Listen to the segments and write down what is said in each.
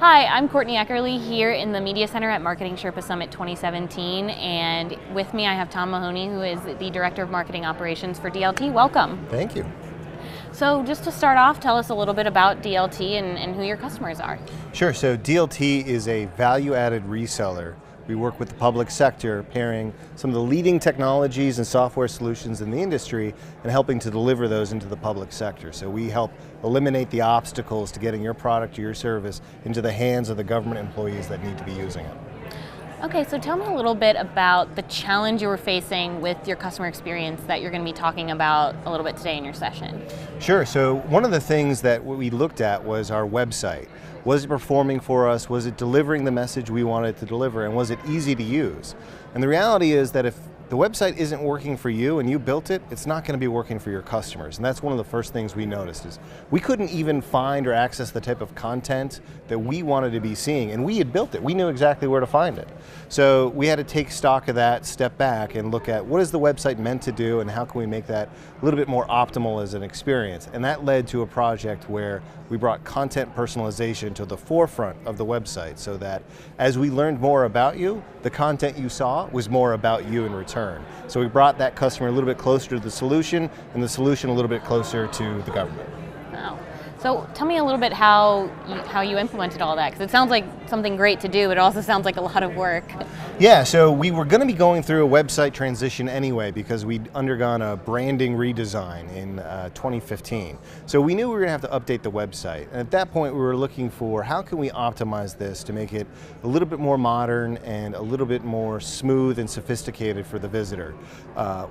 Hi, I'm Courtney Eckerly here in the Media Center at MarketingSherpa Summit 2017, and with me I have Tom Mahoney, who is the Director of Marketing Operations for DLT. Welcome. Thank you. So just to start off, tell us a little bit about DLT and who your customers are. Sure, so DLT is a value-added reseller. We work with the public sector, pairing some of the leading technologies and software solutions in the industry and helping to deliver those into the public sector. So we help eliminate the obstacles to getting your product or your service into the hands of the government employees that need to be using it. Okay, so tell me a little bit about the challenge you were facing with your customer experience that you're going to be talking about a little bit today in your session. Sure, so one of the things that we looked at was our website. Was it performing for us? Was it delivering the message we wanted to deliver? And was it easy to use? And the reality is that if the website isn't working for you and you built it, it's not going to be working for your customers. And that's one of the first things we noticed is we couldn't even find or access the type of content that we wanted to be seeing. And we had built it. We knew exactly where to find it. So we had to take stock of that, step back and look at what is the website meant to do and how can we make that a little bit more optimal as an experience. And that led to a project where we brought content personalization to the forefront of the website so that as we learned more about you, the content you saw was more about you in return. So we brought that customer a little bit closer to the solution and the solution a little bit closer to the government. Wow. So tell me a little bit how you implemented all that, because it sounds like something great to do, but it also sounds like a lot of work. Yeah, so we were going to be going through a website transition anyway because we'd undergone a branding redesign in 2015. So we knew we were going to have to update the website. And at that point we were looking for how can we optimize this to make it a little bit more modern and a little bit more smooth and sophisticated for the visitor.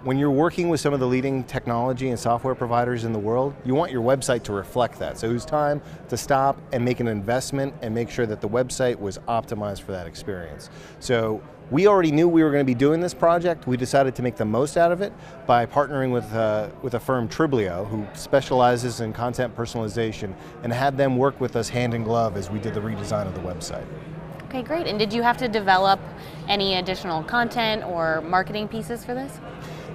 When you're working with some of the leading technology and software providers in the world, you want your website to reflect that. So it was time to stop and make an investment and make sure that the website was optimized for that experience. So we already knew we were going to be doing this project. We decided to make the most out of it by partnering with a firm, Triblio, who specializes in content personalization, and had them work with us hand in glove as we did the redesign of the website. Okay, great. And did you have to develop any additional content or marketing pieces for this?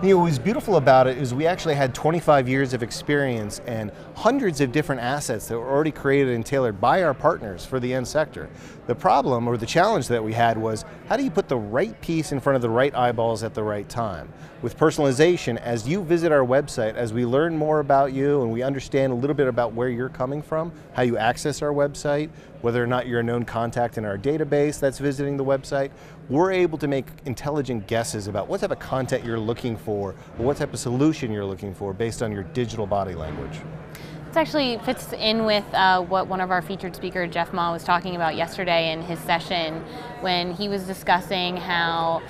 You know, what was beautiful about it is we actually had 25 years of experience and hundreds of different assets that were already created and tailored by our partners for the end sector. The problem or the challenge that we had was how do you put the right piece in front of the right eyeballs at the right time? With personalization, as you visit our website, as we learn more about you and we understand a little bit about where you're coming from, how you access our website, whether or not you're a known contact in our database that's visiting the website, we're able to make intelligent guesses about what type of content you're looking for or what type of solution you're looking for based on your digital body language. This actually fits in with what one of our featured speaker, Jeff Ma, was talking about yesterday in his session when he was discussing how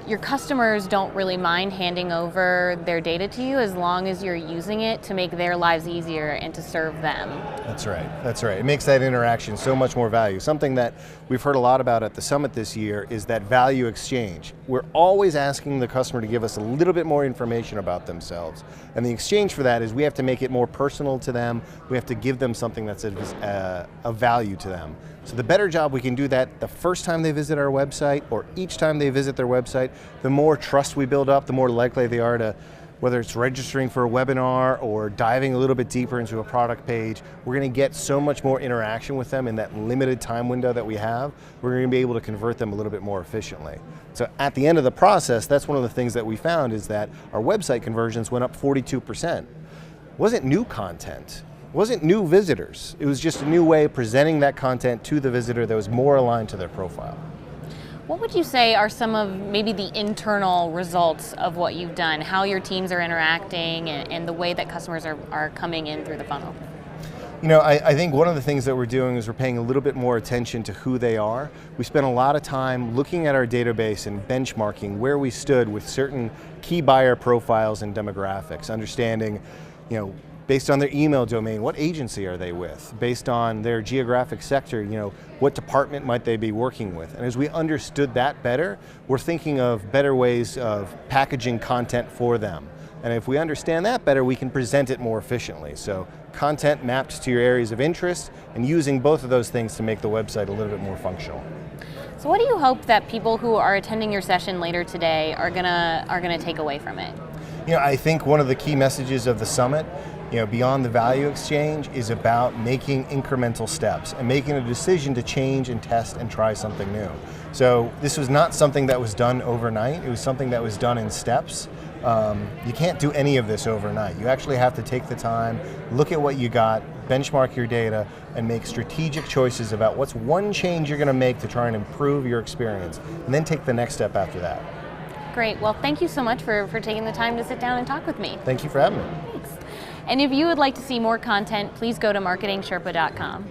your customers don't really mind handing over their data to you as long as you're using it to make their lives easier and to serve them. That's right, that's right. It makes that interaction so much more value. Something that we've heard a lot about at the summit this year is that value exchange. We're always asking the customer to give us a little bit more information about themselves. And the exchange for that is we have to make it more personal to them. We have to give them something that's of value to them. So the better job we can do that the first time they visit our website or each time they visit their website, the more trust we build up, the more likely they are to, whether it's registering for a webinar or diving a little bit deeper into a product page, we're going to get so much more interaction with them in that limited time window that we have. We're going to be able to convert them a little bit more efficiently. So at the end of the process, that's one of the things that we found is that our website conversions went up 42%. It wasn't new content. It wasn't new visitors. It was just a new way of presenting that content to the visitor that was more aligned to their profile. What would you say are some of maybe the internal results of what you've done, how your teams are interacting and the way that customers are coming in through the funnel? You know, I think one of the things that we're doing is we're paying a little bit more attention to who they are. We spent a lot of time looking at our database and benchmarking where we stood with certain key buyer profiles and demographics, understanding, you know, based on their email domain, what agency are they with? Based on their geographic sector, you know, what department might they be working with? And as we understood that better, we're thinking of better ways of packaging content for them. And if we understand that better, we can present it more efficiently. So content mapped to your areas of interest and using both of those things to make the website a little bit more functional. So what do you hope that people who are attending your session later today are gonna take away from it? You know, I think one of the key messages of the summit, beyond the value exchange is about making incremental steps and making a decision to change and test and try something new. So this was not something that was done overnight, it was something that was done in steps. You can't do any of this overnight. You actually have to take the time, look at what you got, benchmark your data, and make strategic choices about what's one change you're going to make to try and improve your experience, and then take the next step after that. Great. Well, thank you so much for taking the time to sit down and talk with me. Thank you for having me. Thanks. And if you would like to see more content, please go to MarketingSherpa.com.